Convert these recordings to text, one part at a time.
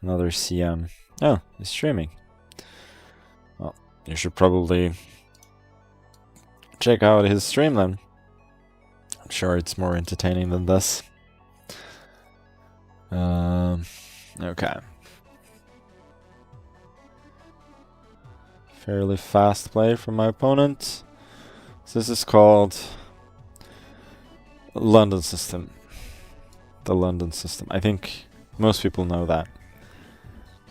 Another CM. Oh, he's streaming. Well, you should probably check out his stream then. I'm sure it's more entertaining than this. Okay. Fairly fast play from my opponent. So this is called London system. The London system. I think most people know that.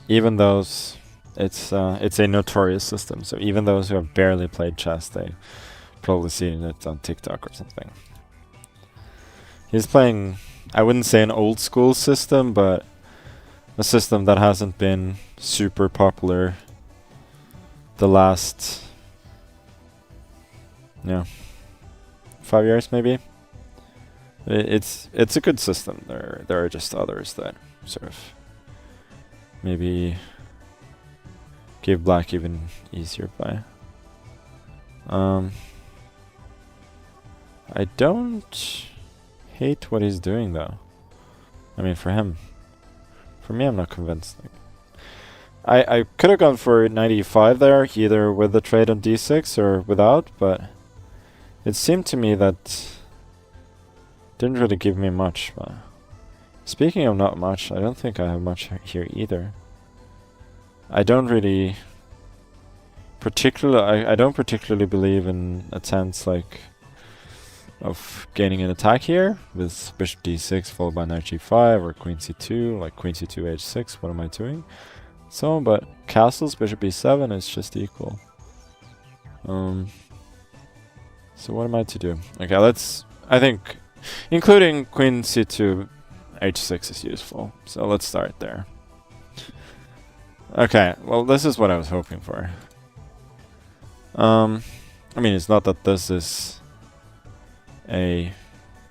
Even those, it's a notorious system. So even those who have barely played chess, they probably seen it on TikTok or something. He's playing, I wouldn't say an old school system, but a system that hasn't been super popular the last, 5 years maybe. It's a good system. There are just others that sort of maybe give black even easier play. I don't hate what he's doing though. I mean, for him. For me, I'm not convinced. I could have gone for 95 there, either with the trade on d6 or without, but it seemed to me that didn't really give me much. But speaking of not much, I don't think I have much here either. I don't really I don't particularly believe in attempts like of gaining an attack here with bishop d6 followed by knight g5 or queen c2, like queen c2 h6. What am I doing? So, but castles, bishop b7 is just equal. So what am I to do? Okay, I think including queen c2 h6 is useful. So let's start there. Okay, well, this is what I was hoping for. I mean, it's not that this is a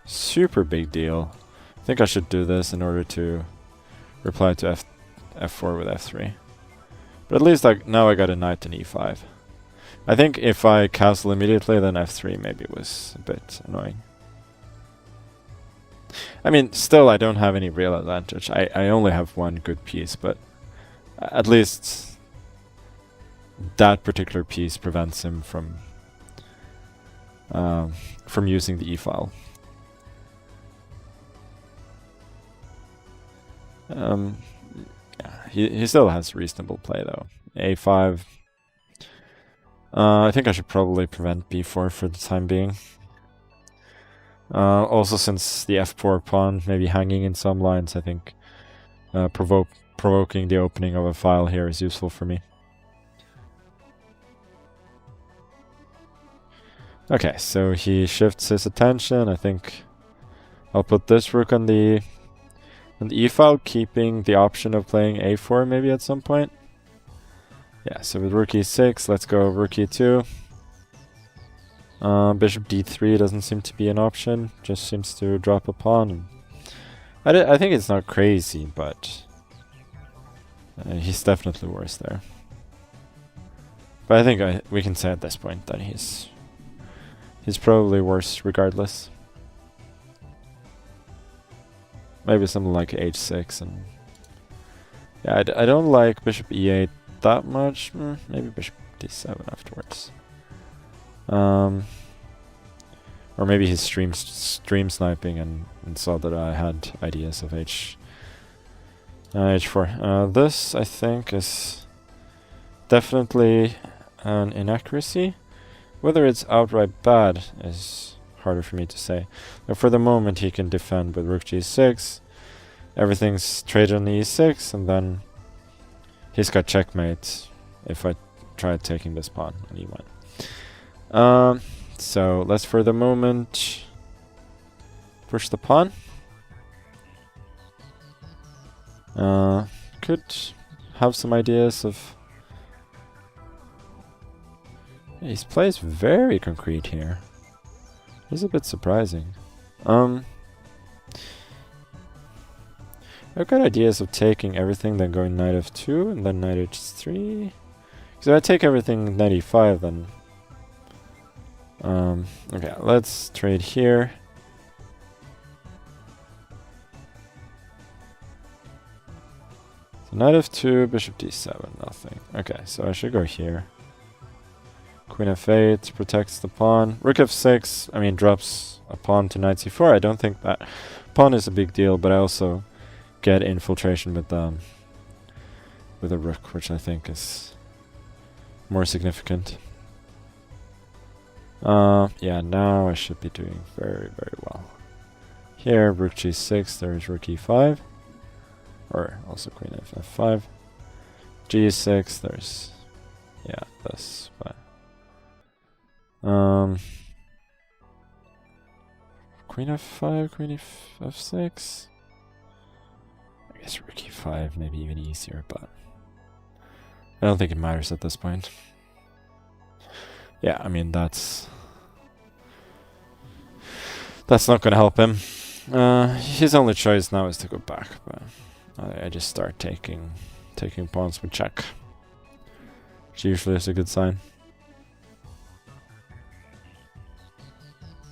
super big deal. I think I should do this in order to reply to f4 with f3. But at least now I got a knight in e5. I think if I castle immediately, then f3 maybe was a bit annoying. I mean, still I don't have any real advantage. I only have one good piece, but at least that particular piece prevents him from using the e-file. He still has reasonable play though. a5. I think I should probably prevent b4 for the time being. Also, since the f4 pawn may be hanging in some lines, I think provoking the opening of a file here is useful for me. Okay, so he shifts his attention. I think I'll put this rook on the e-file, keeping the option of playing a4 maybe at some point. Yeah, so with rook e6, let's go rook e2. Bishop d3 doesn't seem to be an option, just seems to drop a pawn. I think it's not crazy, but he's definitely worse there. But I think we can say at this point that he's probably worse regardless. Maybe something like h6 and yeah, I don't like bishop e8 that much. Maybe bishop d7 afterwards. Or maybe he's stream sniping and saw that I had ideas of h4. This I think is definitely an inaccuracy. Whether it's outright bad is harder for me to say. But for the moment he can defend with rook g6. Everything's traded on the e6, and then he's got checkmate if I try taking this pawn on e1. So let's for the moment push the pawn. Could have some ideas of... His play is very concrete here. This is a bit surprising. I've got ideas of taking everything, then going knight f2, and then knight h3. Because if I take everything knight e5, then... okay, let's trade here. So knight f2, bishop d7, nothing. Okay, so I should go here. Queen f8 protects the pawn. Rook f6, I mean, drops a pawn to knight c4. I don't think that pawn is a big deal, but I also get infiltration with a rook, which I think is more significant. Yeah, now I should be doing very, very well. Here, rook g6, there's rook e5. Or also queen f5. g6, there's... yeah, this, but... queen f5, queen f6. I guess rook e5, maybe even easier, but... I don't think it matters at this point. Yeah, I mean, that's not gonna help him. His only choice now is to go back, but I just start taking pawns with check, which usually is a good sign.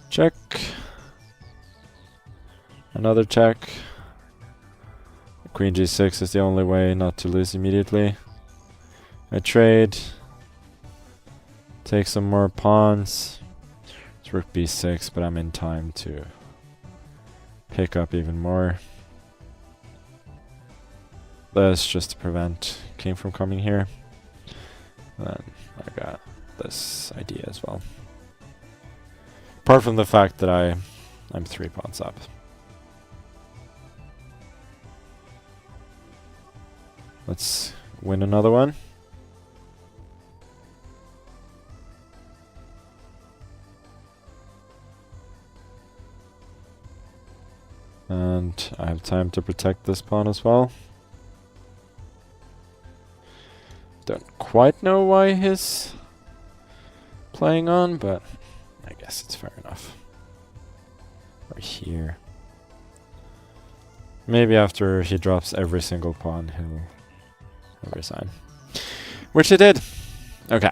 Check. Another check. Queen g6 is the only way not to lose immediately. I trade. Take some more pawns. It's rook b6, but I'm in time to pick up even more. This just to prevent king from coming here. Then I got this idea as well. Apart from the fact that I'm 3 pawns up. Let's win another one. And I have time to protect this pawn as well. Don't quite know why he's playing on, but I guess it's fair enough. Or here. Maybe after he drops every single pawn, he'll resign. Which he did. Okay.